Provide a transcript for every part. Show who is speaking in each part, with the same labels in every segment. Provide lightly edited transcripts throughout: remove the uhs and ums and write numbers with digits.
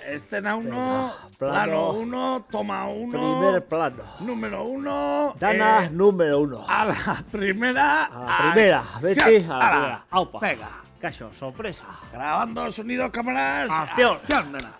Speaker 1: escena 1, plano 1, toma 1.
Speaker 2: Primer plano.
Speaker 1: Número 1.
Speaker 2: Dana número 1.
Speaker 1: A la primera.
Speaker 2: A la primera, vete a la primera. Aupa.
Speaker 1: Venga.
Speaker 2: Caso, sorpresa.
Speaker 1: Grabando sonido, cámaras.
Speaker 2: Acción.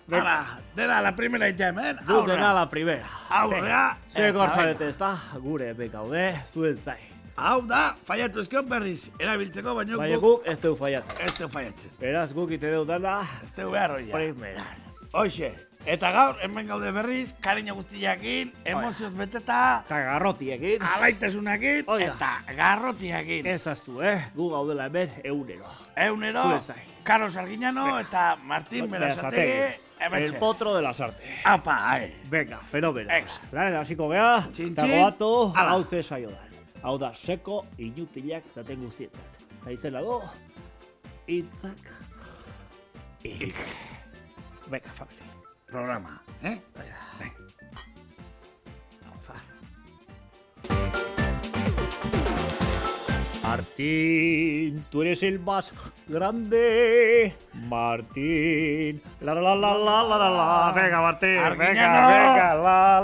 Speaker 1: Dena. Dena, la primera itemen.
Speaker 2: Dutena la primera.
Speaker 1: Aurrea.
Speaker 2: Ze gorzarete ez da, gure bekaude, zuen zai.
Speaker 1: Hau da, faiatu ezkeon berriz. Erabiltzeko, baina
Speaker 2: Baina guk ez dugu fallatzen.
Speaker 1: ez du faiatzen.
Speaker 2: Beraz, guk ite deu dana,
Speaker 1: Ez du behar hoia.
Speaker 2: primera.
Speaker 1: Hoxe. Eta gaur, hemen gaude berriz, kariño guztiakin, emozioz beteta,
Speaker 2: Eta garrotiekin.
Speaker 1: alaitasunakin,
Speaker 2: Oida.
Speaker 1: eta garrotiakin.
Speaker 2: Ez aztu, gu gaudela hemen eunero.
Speaker 1: Eunero,
Speaker 2: Zure zai.
Speaker 1: Carlos Arguiñano eta Martín Berasategi.
Speaker 2: El
Speaker 1: Hementxe.
Speaker 2: potro de las artes.
Speaker 1: Apa, ae.
Speaker 2: Venga, fenómeno.
Speaker 1: Venga.
Speaker 2: Lehen, hasiko gea,
Speaker 1: Txin,
Speaker 2: eta
Speaker 1: txin.
Speaker 2: goatu,
Speaker 1: Hala.
Speaker 2: hau ze saiodan. Hau da, seko inutilak zaten guztietzat. Eta izena go, itzak, ik. Venga, familia.
Speaker 1: Programa, eh?
Speaker 2: Venga. Vamos a. Martín, tú eres el más grande. Martín. La la la la la la la. Venga, Martín.
Speaker 1: Arguiñano.
Speaker 2: Venga, la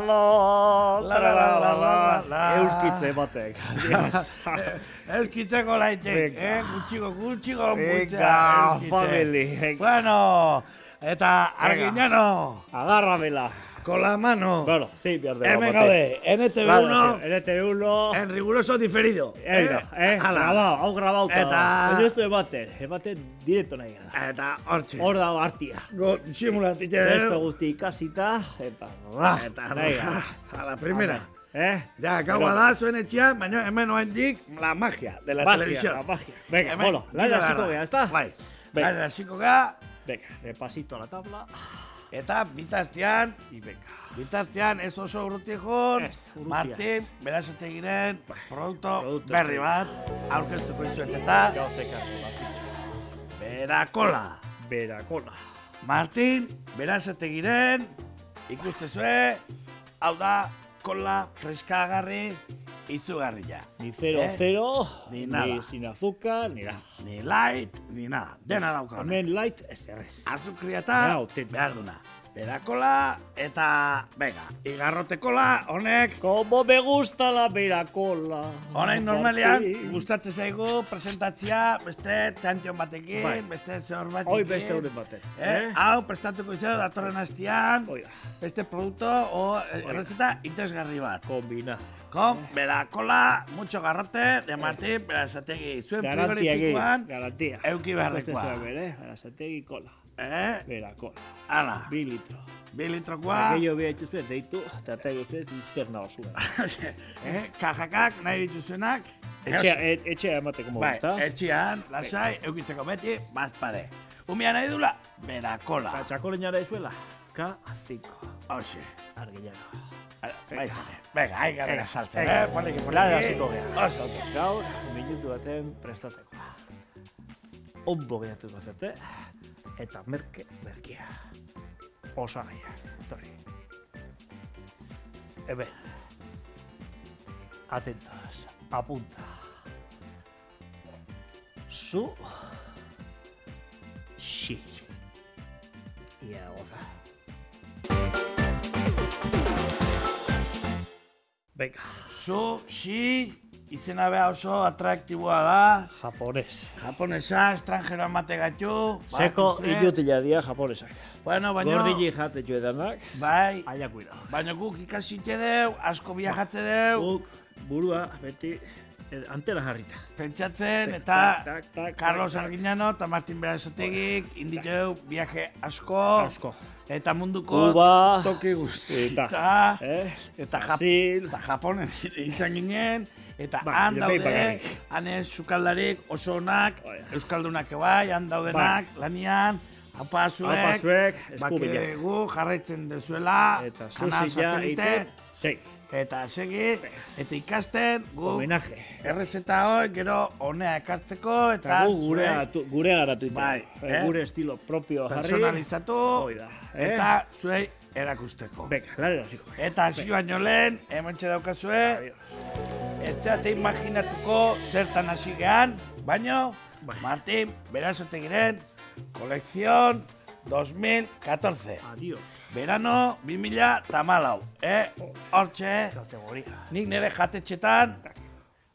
Speaker 1: La.
Speaker 2: Euskitze batek. Adiós.
Speaker 1: Euskitzeko laitek,
Speaker 2: Venga.
Speaker 1: Gutxiko
Speaker 2: Venga,
Speaker 1: euskitze.
Speaker 2: family. Venga.
Speaker 1: Bueno, eta Arguiñano,
Speaker 2: Agárramela.
Speaker 1: con la mano.
Speaker 2: Bueno, sí, pierde.
Speaker 1: Hemen gaude, NTV1,
Speaker 2: NTV1.
Speaker 1: en riguroso diferido. Hala.
Speaker 2: Grabau, hau grabauta.
Speaker 1: Eta-
Speaker 2: Ez du ematen direkto nahi gara.
Speaker 1: Eta hortxe.
Speaker 2: Hor dago hartia.
Speaker 1: Simulatitxe
Speaker 2: Beste
Speaker 1: deu.
Speaker 2: guzti ikasita, eta
Speaker 1: Eta
Speaker 2: nahi gara.
Speaker 1: a la primera. Ja, gaua da, zuen etxean, baina hemen oendik la magia de la televisión.
Speaker 2: La magia. Venga,
Speaker 1: Hemen,
Speaker 2: bueno, lain
Speaker 1: giro
Speaker 2: hasiko
Speaker 1: beharra.
Speaker 2: gea, ezta?
Speaker 1: Bai,
Speaker 2: Venga.
Speaker 1: lain hasiko gea,
Speaker 2: Venga, repasito a la tabla.
Speaker 1: eta bitartean,
Speaker 2: Y venga.
Speaker 1: ez oso urrutikon,
Speaker 2: Ez, urrutiaz.
Speaker 1: Martin, Berasategiren, produkto
Speaker 2: produktu
Speaker 1: berri bat, aurkeztuko izuet eta
Speaker 2: Gauzekako bat.
Speaker 1: Berakola.
Speaker 2: Berakola.
Speaker 1: Martin, Berasategiren, ikustezue, hau da, kola freskagarri, izugarria.
Speaker 2: Ni 0-0,
Speaker 1: Ni nada.
Speaker 2: ni sin azúcar, ni nada.
Speaker 1: Ni light, ni nada, dena dauka.
Speaker 2: Hemen light, ez errez.
Speaker 1: Azukria
Speaker 2: Bera
Speaker 1: eta
Speaker 2: autentiko.
Speaker 1: behar duna. Berakola eta, venga, igarrotekola, honek,
Speaker 2: Como me gusta la berakola.
Speaker 1: honek normalean,
Speaker 2: Martín.
Speaker 1: gustatzen zaigu presentatzea, beste txantxon batekin,
Speaker 2: Bai.
Speaker 1: beste zehor batekin.
Speaker 2: Hoi beste unen baten.
Speaker 1: Hau, prestatuko izan datorren hastian,
Speaker 2: Hoi da.
Speaker 1: beste produkto o errezeta interesgarri bat.
Speaker 2: Kombina.
Speaker 1: Con Berakola, mucho garrote, de Martín Berasategi. Zuen
Speaker 2: Garantia egin.
Speaker 1: frigoritikoan,
Speaker 2: Garantia.
Speaker 1: euki
Speaker 2: Beste
Speaker 1: beharrekoa.
Speaker 2: zuen bere, Berasategi kola. Berakola.
Speaker 1: Hala,
Speaker 2: 2 litro.
Speaker 1: 2 litrokoa.
Speaker 2: Gehiago behar dituzue, deitu, eta tegu zuen zizterna osua.
Speaker 1: Kajakak nahi dituzuenak.
Speaker 2: Etxea emateko mogu,
Speaker 1: Bai,
Speaker 2: ezta?
Speaker 1: etxian, lasai, eukitzeko beti, bazpare. Umia nahi dula, Berakola.
Speaker 2: Eta txakolinara izuela, K5.
Speaker 1: Hoxe.
Speaker 2: Argillano.
Speaker 1: Venga, hai gara saltzen, poliki,
Speaker 2: Lada hasiko gea.
Speaker 1: Oso, ondo.
Speaker 2: Gaur, minutu baten prestatzeko. Onbo gehiatuko zate, eta merkia. Osagaia, torri. Hemen. Atentos, apunta. Su. Shi. Y ahora. Venga,
Speaker 1: Sushi, izena beha oso atraktiboa da.
Speaker 2: japonés.
Speaker 1: Japonesa, estrangero amate gaitu.
Speaker 2: Seko
Speaker 1: bakizue.
Speaker 2: inutila dia japonesak.
Speaker 1: Bueno, baina...
Speaker 2: Gordili jate edanak,
Speaker 1: Bai,
Speaker 2: aia kuida.
Speaker 1: baina guk ikasitxe deu, asko biajatze deu,
Speaker 2: Guk burua beti antena jarrita.
Speaker 1: pentsatzen,
Speaker 2: Tak,
Speaker 1: eta
Speaker 2: tak, tak,
Speaker 1: Carlos
Speaker 2: tak.
Speaker 1: Arguiñano eta Martin Berasategik inditeu viaje asko.
Speaker 2: Asko.
Speaker 1: Eta munduko
Speaker 2: Kuba,
Speaker 1: toki guztieta. Eta
Speaker 2: Brasil,
Speaker 1: Japonen izan ginen, eta
Speaker 2: Bai,
Speaker 1: han
Speaker 2: behin
Speaker 1: daude,
Speaker 2: bakarrik.
Speaker 1: han ez sukaldarik oso onak,
Speaker 2: Oh, ja.
Speaker 1: euskaldunak ebai, han daudenak, lanian, apazuek,
Speaker 2: Apazuek, eskubila.
Speaker 1: bakigu jarraitzen dezuela,
Speaker 2: Eta
Speaker 1: kanal
Speaker 2: sushi ja
Speaker 1: satelite,
Speaker 2: egiten, sei.
Speaker 1: eta segi, eta ikasten, gu
Speaker 2: Homenaje.
Speaker 1: errezeta hoi, gero honea ekartzeko,
Speaker 2: Eta
Speaker 1: eta
Speaker 2: gu gure garatu iten.
Speaker 1: Bai,
Speaker 2: Gure estilo propio jarri.
Speaker 1: personalizatu,
Speaker 2: Hoi da,
Speaker 1: eta zuei erakusteko.
Speaker 2: Venga, lare hasiko.
Speaker 1: Eta hasi baino lehen, hementxe daukazue, etxeate imaginatuko zertan hasi gehan, baino,
Speaker 2: Bai.
Speaker 1: Martin Berasategiren kolekzion 2014.
Speaker 2: Adiós.
Speaker 1: Verano 2014. Hortxe,
Speaker 2: Kategoria.
Speaker 1: nik nire jatetxetan,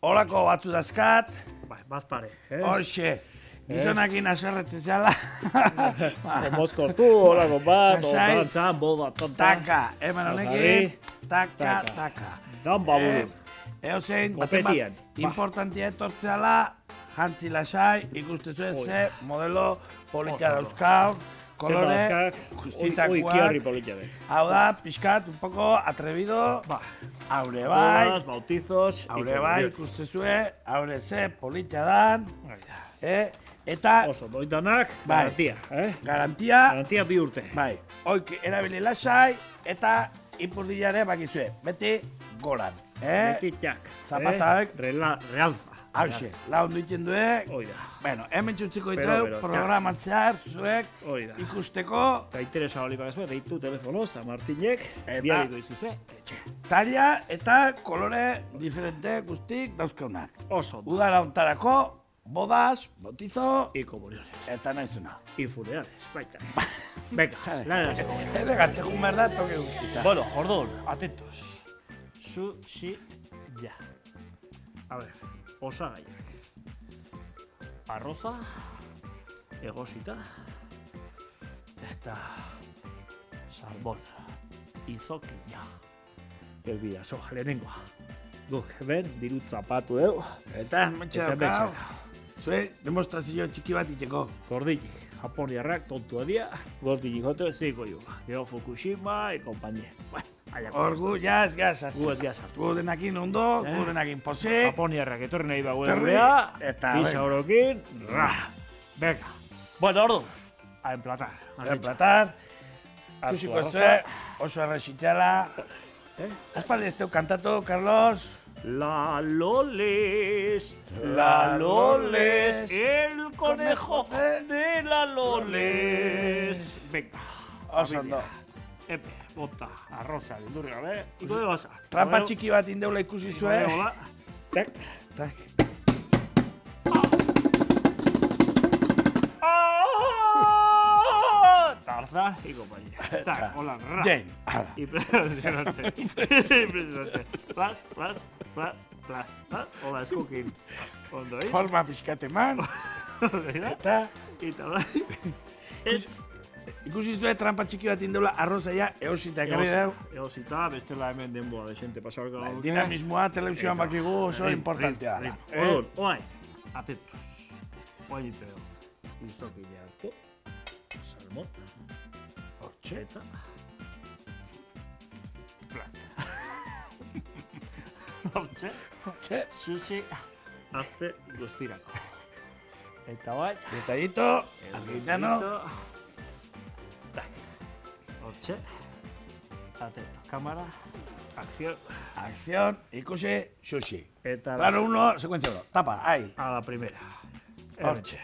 Speaker 1: holako batzu dazkat,
Speaker 2: Bai, bazpare.
Speaker 1: hortxe, gizonakin aserretzen zela.
Speaker 2: Mozkortu, holako bat,
Speaker 1: Lasai.
Speaker 2: ondantzan, boda, tonta.
Speaker 1: Taka, hemen honekin, taka, taka.
Speaker 2: Dan baburu.
Speaker 1: Eozein,
Speaker 2: Kopetian.
Speaker 1: importantia etortzeala, jantzi lasai, ikustezue ze modelo politia dauzkau, kolore, guztitakoak.
Speaker 2: Kiorri politiak.
Speaker 1: Hau da, pixkat, un poco atrevido,
Speaker 2: Ba,
Speaker 1: haure bai,
Speaker 2: bodas, bautizos,
Speaker 1: haure bai, ikustezue, haure ze politia dan, eta
Speaker 2: Oso, doitanak,
Speaker 1: Bai.
Speaker 2: garantia,
Speaker 1: garantia,
Speaker 2: Garantia 2 urte.
Speaker 1: bai, oik erabili lasai, eta ipurdilare bakizue, beti goran,
Speaker 2: Betitiak.
Speaker 1: Zapataek.
Speaker 2: Realza.
Speaker 1: Hauxe, laun duiten duek,
Speaker 2: Oida.
Speaker 1: bueno, hemen txutziko
Speaker 2: Pero,
Speaker 1: ditu, programan zehar, zuek,
Speaker 2: Oida.
Speaker 1: ikusteko,
Speaker 2: Eta interesa hori bagazue, deitu telefonoz, eta Martinek,
Speaker 1: Eta-
Speaker 2: biarriko izuzue, etxe.
Speaker 1: talla eta kolore diferente guztik dauzkeunak.
Speaker 2: Oso,
Speaker 1: Udara ontarako, bodas, bautizo,
Speaker 2: y comuniones.
Speaker 1: eta naizuna.
Speaker 2: Y funerales, baita. Venga, la segunda.
Speaker 1: Elegantzekun behar da, toke guztita.
Speaker 2: Bueno, orduan, atentos. Sushi, ya. A ver, osagaiak. Arroza, egosita, eta salmon, izokina. Elbidazo, lehenengoa. Guk, hemen, dirut zapatu deu,
Speaker 1: Eta, mentxe
Speaker 2: Eta
Speaker 1: daukau.
Speaker 2: mentxe.
Speaker 1: Zue, demostrazio txiki bat iteko.
Speaker 2: gordini. Japoniarrak tontua dia, gordini jote zeiko joa. Gero Fukushima, e kompainia. Bueno, aiako.
Speaker 1: Orgu, jaz, gaz,
Speaker 2: Gu ez gazartu.
Speaker 1: Gu denakin ondo, gu denakin pozik.
Speaker 2: Japoniarrak etorri nahi bagoen
Speaker 1: Etorri,
Speaker 2: gurea,
Speaker 1: eta,
Speaker 2: bisa
Speaker 1: venga.
Speaker 2: orokin, ra. Venga. Bueno, ordu, a emplatar.
Speaker 1: Enplatar,
Speaker 2: Hartu
Speaker 1: ikusiko
Speaker 2: arroza.
Speaker 1: zue, oso arrexitela.
Speaker 2: Eh?
Speaker 1: Aspaldi ez teu kantatu, Carlos.
Speaker 2: La Loles,
Speaker 1: La Loles,
Speaker 2: el conejo
Speaker 1: conejo
Speaker 2: de la Loles. Venga,
Speaker 1: Oso
Speaker 2: familia.
Speaker 1: ondo.
Speaker 2: Epe, bota, arroza, bildurri gabe, iko de basa.
Speaker 1: Trampa txiki bat indeula ikusi zue.
Speaker 2: Tak.
Speaker 1: Tak.
Speaker 2: Tarzan y compañía. Tak, hola, ra.
Speaker 1: Jen, ala.
Speaker 2: Impresionante. Impresionante. Plas, plas, plas, plas, plas. Hola, eskukin. Ondo, eh?
Speaker 1: Forma pixkate man. Eta
Speaker 2: Eta bai. Ez.
Speaker 1: ikusi zue trampa txiki bat indeula arrozaia eosita ekarri deu.
Speaker 2: Eosita, bestela hemen denboa desente pasarka gauke.
Speaker 1: Dinamismoa telebizioan bakigu oso importantea da.
Speaker 2: Orduan, oai, atentos. Oai iteo. Izokile hartu. Salmon. Hortxe. Eta. Plat. Hortxe.
Speaker 1: Txe,
Speaker 2: Sushi. Azte guztirako. Eta bai.
Speaker 1: detallito, argitano.
Speaker 2: Tak. Hortxe. Atento. Kamera. Acción.
Speaker 1: Acción, ikusi, sushi.
Speaker 2: Eta
Speaker 1: Plano 1, sekuentzia 1. Tapa, ahí.
Speaker 2: a la primera.
Speaker 1: Hortxe.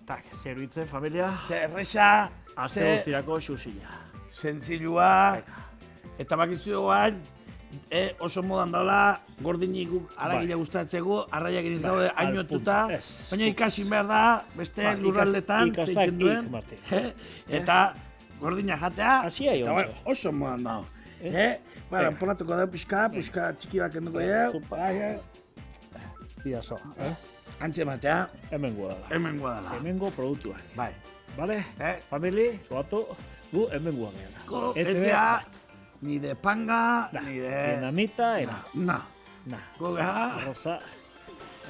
Speaker 2: Tak, zerbitzen familia.
Speaker 1: Ze erresa,
Speaker 2: Azte
Speaker 1: ze
Speaker 2: guztirako susila.
Speaker 1: zentzilua, eta bakizu guain, oso modan daula, gordinik guk aragila
Speaker 2: Bai.
Speaker 1: gustatzegu, arraiak iniz gaude
Speaker 2: al
Speaker 1: ainututa,
Speaker 2: punto, ez.
Speaker 1: baina ikasin behar da, beste
Speaker 2: Ba,
Speaker 1: lurraldetan,
Speaker 2: ikastak
Speaker 1: zeitzen duen,
Speaker 2: ik, Martin.
Speaker 1: eta gordina jatea,
Speaker 2: Hasia
Speaker 1: eta
Speaker 2: jontxe.
Speaker 1: bai, oso modan dago. Bueno, ponatuko dugu pixka txiki bat kenduko dugu,
Speaker 2: Bidazo,
Speaker 1: antxe matea,
Speaker 2: hemen guadala.
Speaker 1: hemen guadala.
Speaker 2: Hemengo produktuak.
Speaker 1: Bai.
Speaker 2: Vale?
Speaker 1: Eh?
Speaker 2: Famili, zoatu, gu hemen guadala.
Speaker 1: Ko, ez geha, ni de panga, ni de...
Speaker 2: Dinamita, ena.
Speaker 1: Na,
Speaker 2: Na.
Speaker 1: gu geha,
Speaker 2: Arroza.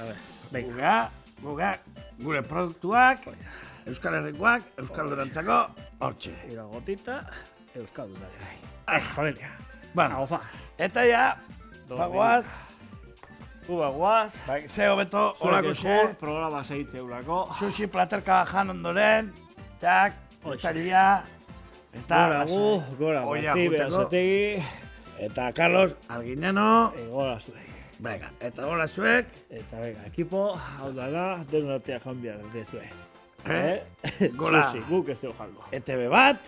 Speaker 2: A ver, venga.
Speaker 1: guga, gure produktuak, Euskal Herrikoak, Euskal Durantzako, hortxe.
Speaker 2: Ira gotita, euskaldunari. Familia.
Speaker 1: Bueno,
Speaker 2: Hauza.
Speaker 1: eta ja, bagoaz,
Speaker 2: Gu bagoaz.
Speaker 1: ze hobeto,
Speaker 2: Zuek
Speaker 1: holako
Speaker 2: eskur, programa zeitzeulako.
Speaker 1: sushi platerka jan ondoren, tak, etalia, eta...
Speaker 2: Gora gu, gora
Speaker 1: Oia
Speaker 2: Marti,
Speaker 1: juteko.
Speaker 2: Berazategi.
Speaker 1: Eta Carlos Arguiñano,
Speaker 2: Gora zuek.
Speaker 1: venga, eta gola zuek,
Speaker 2: Eta venga, ekipo, hau dara, denon artea janbia dezue.
Speaker 1: Gola.
Speaker 2: Sushi, guk ez dugu jango.
Speaker 1: ETV bat,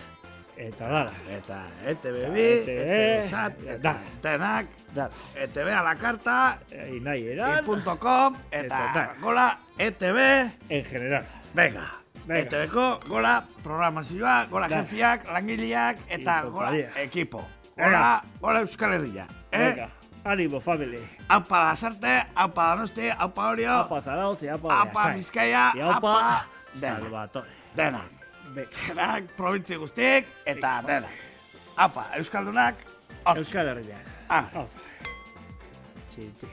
Speaker 2: Eta dara,
Speaker 1: eta ETV bi,
Speaker 2: ETV,
Speaker 1: ETV sat, eta
Speaker 2: dara.
Speaker 1: denak,
Speaker 2: dara.
Speaker 1: ETV a la carta,
Speaker 2: Nahi eran,
Speaker 1: .com, eta
Speaker 2: Eta dara.
Speaker 1: gola ETV,
Speaker 2: en general.
Speaker 1: venga,
Speaker 2: Venga.
Speaker 1: ETV-ko gora programazioa, gora
Speaker 2: Venga.
Speaker 1: jefiak, langileak eta
Speaker 2: Y
Speaker 1: gora
Speaker 2: compañía.
Speaker 1: ekipo.
Speaker 2: Venga.
Speaker 1: Gora Euskal Herria.
Speaker 2: Venga, ánimo, family.
Speaker 1: Aupa Lasarte, aupa Donosti, aupa Orio,
Speaker 2: Apa Zarauz y apa
Speaker 1: aupa
Speaker 2: Beasain.
Speaker 1: Bizkaia,
Speaker 2: Y apa
Speaker 1: aupa dena.
Speaker 2: Salvatore.
Speaker 1: Dena.
Speaker 2: Venga,
Speaker 1: Denak, probintzi guztiek, eta dena. Aupa, Euskaldunak, hor.
Speaker 2: Euskal Herria.
Speaker 1: Ah.
Speaker 2: Apa. Txin, txin.